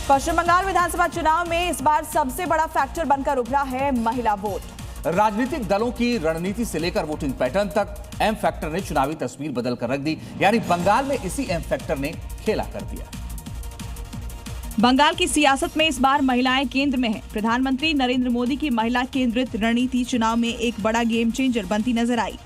पश्चिम बंगाल विधानसभा चुनाव में इस बार सबसे बड़ा फैक्टर बनकर उभरा है महिला वोट। राजनीतिक दलों की रणनीति से लेकर वोटिंग पैटर्न तक एम फैक्टर ने चुनावी तस्वीर बदल कर रख दी। यानी बंगाल में इसी एम फैक्टर ने खेला कर दिया। बंगाल की सियासत में इस बार महिलाएं केंद्र में हैं। प्रधानमंत्री नरेंद्र मोदी की महिला केंद्रित रणनीति चुनाव में एक बड़ा गेम चेंजर बनती नजर आई।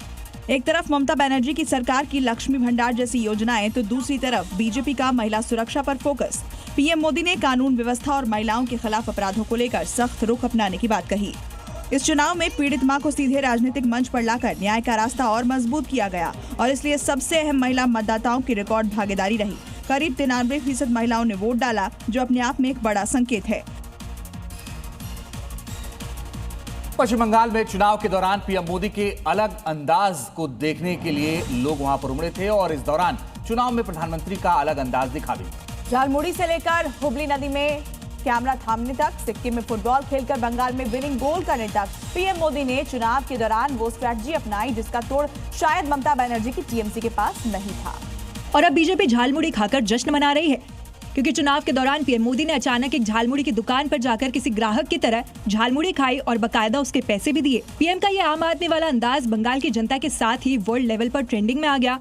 एक तरफ ममता बनर्जी की सरकार की लक्ष्मी भंडार जैसी योजनाएं तो दूसरी तरफ बीजेपी का महिला सुरक्षा पर फोकस। पीएम मोदी ने कानून व्यवस्था और महिलाओं के खिलाफ अपराधों को लेकर सख्त रुख अपनाने की बात कही। इस चुनाव में पीड़ित मां को सीधे राजनीतिक मंच पर लाकर न्याय का रास्ता और मजबूत किया गया और इसलिए सबसे अहम महिला मतदाताओं की रिकॉर्ड भागीदारी रही। करीब 93% महिलाओं ने वोट डाला, जो अपने आप में एक बड़ा संकेत है। पश्चिम बंगाल में चुनाव के दौरान पीएम मोदी के अलग अंदाज को देखने के लिए लोग वहां पर उमड़े थे और इस दौरान चुनाव में प्रधानमंत्री का अलग अंदाज दिखा भी। झालमुड़ी से लेकर हुबली नदी में कैमरा थामने तक, सिक्किम में फुटबॉल खेलकर बंगाल में विनिंग गोल करने तक पीएम मोदी ने चुनाव के दौरान वो स्ट्रैटेजी अपनाई जिसका तोड़ शायद ममता बनर्जी की टीएमसी के पास नहीं था। और अब बीजेपी झालमुड़ी खाकर जश्न मना रही है, क्योंकि चुनाव के दौरान पीएम मोदी ने अचानक एक झालमुड़ी की दुकान पर जाकर किसी ग्राहक की तरह झालमुड़ी खाई और बकायदा उसके पैसे भी दिए। पीएम का ये आम आदमी वाला अंदाज बंगाल की जनता के साथ ही वर्ल्ड लेवल पर ट्रेंडिंग में आ गया।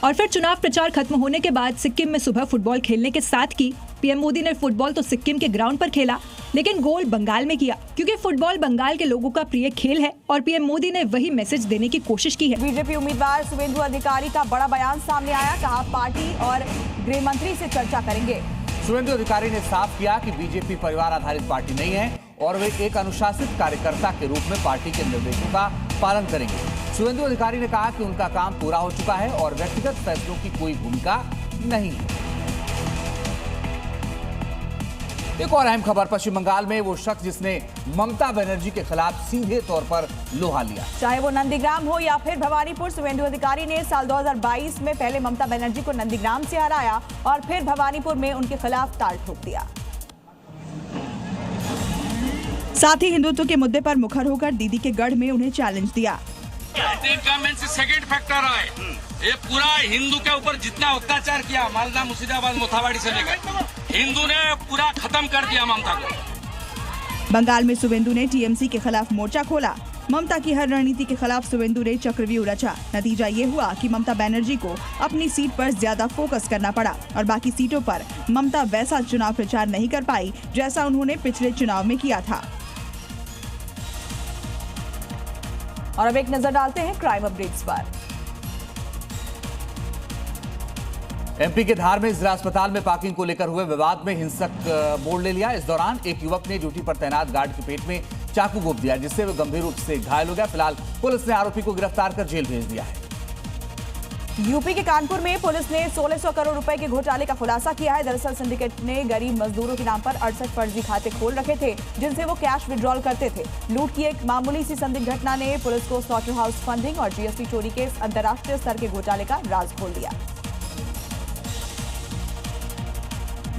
और फिर चुनाव प्रचार खत्म होने के बाद सिक्किम में सुबह फुटबॉल खेलने के साथ की पीएम मोदी ने फुटबॉल तो सिक्किम के ग्राउंड पर खेला, लेकिन गोल बंगाल में किया, क्योंकि फुटबॉल बंगाल के लोगों का प्रिय खेल है और पीएम मोदी ने वही मैसेज देने की कोशिश की है। बीजेपी उम्मीदवार शुवेंदु अधिकारी का बड़ा बयान सामने आया, कहा पार्टी और गृह मंत्री से चर्चा करेंगे। शुवेंदु अधिकारी ने साफ किया कि बीजेपी परिवार आधारित पार्टी नहीं है और वे एक अनुशासित कार्यकर्ता के रूप में पार्टी के निर्देशों का पालन करेंगे। शुवेंदु अधिकारी ने कहा कि उनका काम पूरा हो चुका है और व्यक्तिगत फैसलों की कोई भूमिका नहीं है। एक और अहम खबर, पश्चिम बंगाल में वो शख्स जिसने ममता बनर्जी के खिलाफ सीधे तौर पर लोहा लिया, चाहे वो नंदीग्राम हो या फिर भवानीपुर। शुवेंदु अधिकारी ने साल 2022 में पहले ममता बनर्जी को नंदीग्राम से हराया और फिर भवानीपुर में उनके खिलाफ ताल ठोक दिया। साथ ही हिंदुत्व के मुद्दे पर मुखर होकर दीदी के गढ़ में उन्हें चैलेंज दिया। सेकंड फैक्टर है, ये पूरा हिंदू के ऊपर जितना अत्याचार किया मालदा, मुर्शिदाबाद, मोथाबाड़ी से लेकर हिंदू ने पूरा खत्म कर दिया ममता को। बंगाल में शुवेंदु ने टीएमसी के खिलाफ मोर्चा खोला। ममता की हर रणनीति के खिलाफ शुवेंदु ने चक्रव्यूह रचा। नतीजा ये हुआ कि ममता बनर्जी को अपनी सीट पर ज्यादा फोकस करना पड़ा और बाकी सीटों पर ममता वैसा चुनाव प्रचार नहीं कर पाई जैसा उन्होंने पिछले चुनाव में किया था। और अब एक नजर डालते हैं क्राइम अपडेट्स पर। एमपी के धार में जिला अस्पताल में पार्किंग को लेकर हुए विवाद में हिंसक मोड़ ले लिया। इस दौरान एक युवक ने ड्यूटी पर तैनात गार्ड के पेट में चाकू घोंप दिया, जिससे वह गंभीर रूप से घायल हो गया। फिलहाल पुलिस ने आरोपी को गिरफ्तार कर जेल भेज दिया है। यूपी के कानपुर में पुलिस ने 1600 करोड़ रुपए के घोटाले का खुलासा किया है। दरअसल सिंडिकेट ने गरीब मजदूरों के नाम पर 68 फर्जी खाते खोल रखे थे, जिनसे वो कैश विड्रॉल करते थे। लूट की एक मामूली सी संदिग्ध घटना ने पुलिस को स्लॉटर हाउस फंडिंग और जीएसटी चोरी के अंतर्राष्ट्रीय स्तर के घोटाले का राज खोल दिया।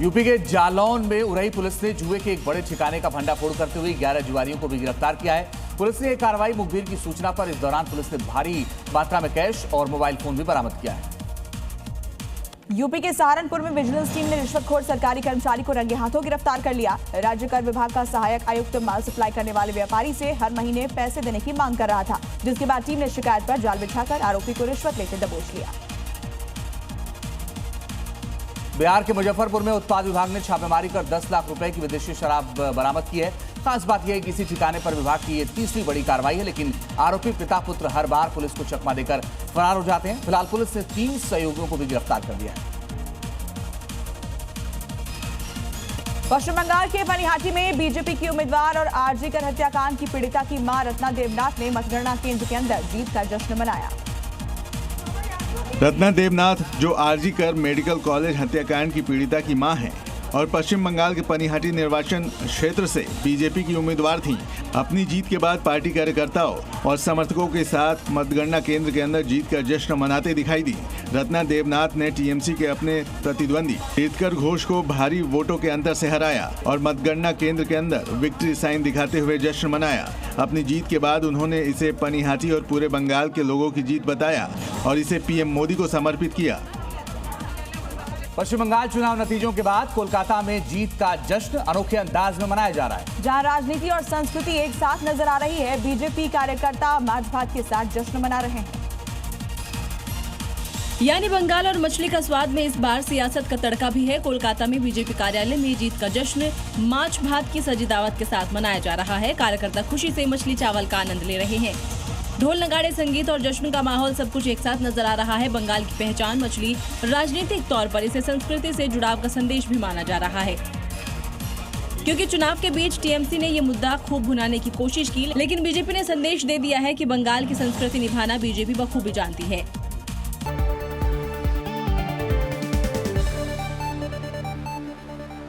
यूपी के जालौन में उरई पुलिस ने जुए के एक बड़े ठिकाने का भंडाफोड़ करते हुए 11 जुआरियों को भी गिरफ्तार किया है। पुलिस ने यह कार्रवाई मुखबिर की सूचना पर, इस दौरान पुलिस ने भारी मात्रा में कैश और मोबाइल फोन भी बरामद किया है। यूपी के सहारनपुर में विजिलेंस टीम ने रिश्वतखोर सरकारी कर्मचारी को रंगे हाथों गिरफ्तार कर लिया। राज्य कर विभाग का सहायक आयुक्त माल सप्लाई करने वाले व्यापारी से हर महीने पैसे देने की मांग कर रहा था, जिसके बाद टीम ने शिकायत पर जाल बिछाकर आरोपी को रिश्वत लेते दबोच लिया। बिहार के मुजफ्फरपुर में उत्पाद विभाग ने छापेमारी कर 10 लाख रुपए की विदेशी शराब बरामद की है। खास बात यह है कि इसी ठिकाने पर विभाग की ये तीसरी बड़ी कार्रवाई है, लेकिन आरोपी पिता पुत्र हर बार पुलिस को चकमा देकर फरार हो जाते हैं। फिलहाल पुलिस ने 3 सहयोगियों को भी गिरफ्तार कर दिया है। पश्चिम बंगाल के बनिहाटी में बीजेपी की उम्मीदवार और आरजीकर हत्याकांड की पीड़िता की मां रत्ना देवनाथ ने मतगणना केंद्र के अंदर जीत का जश्न मनाया। रत्ना देवनाथ, जो आरजीकर मेडिकल कॉलेज हत्याकांड की पीड़िता की मां है और पश्चिम बंगाल के पनिहाटी निर्वाचन क्षेत्र से बीजेपी की उम्मीदवार थीं, अपनी जीत के बाद पार्टी कार्यकर्ताओं और समर्थकों के साथ मतगणना केंद्र के अंदर जीत का जश्न मनाते दिखाई दी। रत्ना देवनाथ ने टीएमसी के अपने प्रतिद्वंदी तीर्थकर घोष को भारी वोटों के अंतर से हराया और मतगणना केंद्र के अंदर विक्ट्री साइन दिखाते हुए जश्न मनाया। अपनी जीत के बाद उन्होंने इसे पनिहाटी और पूरे बंगाल के लोगों की जीत बताया और इसे पीएम मोदी को समर्पित किया। पश्चिम बंगाल चुनाव नतीजों के बाद कोलकाता में जीत का जश्न अनोखे अंदाज में मनाया जा रहा है। जहां राजनीति और संस्कृति एक साथ नजर आ रही है, बीजेपी कार्यकर्ता माछ भात के साथ जश्न मना रहे हैं। यानी बंगाल और मछली का स्वाद में इस बार सियासत का तड़का भी है। कोलकाता में बीजेपी कार्यालय में जीत का जश्न माछ भात की सजी दावत के साथ मनाया जा रहा है। कार्यकर्ता खुशी से मछली चावल का आनंद ले रहे हैं। ढोल नगाड़े, संगीत और जश्न का माहौल सब कुछ एक साथ नजर आ रहा है। बंगाल की पहचान मछली राजनीतिक तौर पर इसे संस्कृति से जुड़ाव का संदेश भी माना जा रहा है, क्योंकि चुनाव के बीच टीएमसी ने ये मुद्दा खूब भुनाने की कोशिश की, लेकिन बीजेपी ने संदेश दे दिया है कि बंगाल की संस्कृति निभाना बीजेपी बखूबी जानती है।